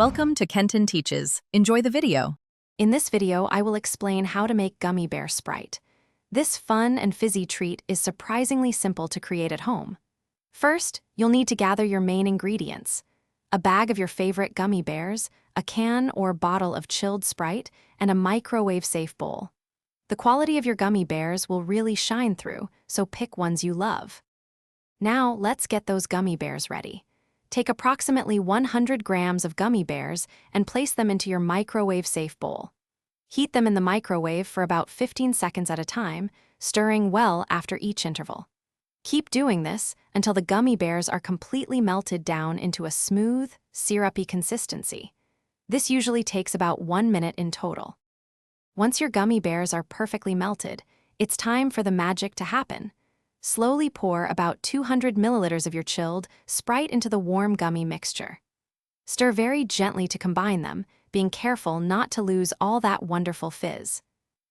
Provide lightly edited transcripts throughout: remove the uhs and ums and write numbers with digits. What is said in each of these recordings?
Welcome to Kenton Teaches. Enjoy the video. In this video, I will explain how to make gummy bear Sprite. This fun and fizzy treat is surprisingly simple to create at home. First, you'll need to gather your main ingredients: a bag of your favorite gummy bears, a can or bottle of chilled Sprite, and a microwave-safe bowl. The quality of your gummy bears will really shine through, so pick ones you love. Now, let's get those gummy bears ready. Take approximately 100 grams of gummy bears and place them into your microwave-safe bowl. Heat them in the microwave for about 15 seconds at a time, stirring well after each interval. Keep doing this until the gummy bears are completely melted down into a smooth, syrupy consistency. This usually takes about 1 minute in total. Once your gummy bears are perfectly melted, it's time for the magic to happen. Slowly pour about 200 milliliters of your chilled Sprite into the warm gummy mixture. Stir very gently to combine them, being careful not to lose all that wonderful fizz.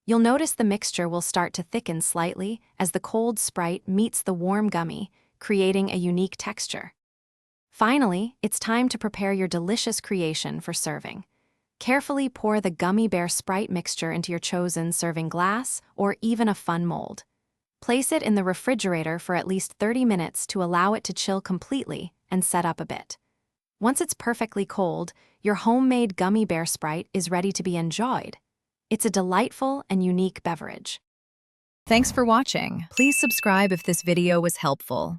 You'll notice the mixture will start to thicken slightly as the cold Sprite meets the warm gummy, creating a unique texture. Finally, it's time to prepare your delicious creation for serving. Carefully pour the gummy bear Sprite mixture into your chosen serving glass or even a fun mold. Place it in the refrigerator for at least 30 minutes to allow it to chill completely and set up a bit. Once it's perfectly cold, your homemade gummy bear Sprite is ready to be enjoyed. It's a delightful and unique beverage. Thanks for watching. Please subscribe if this video was helpful.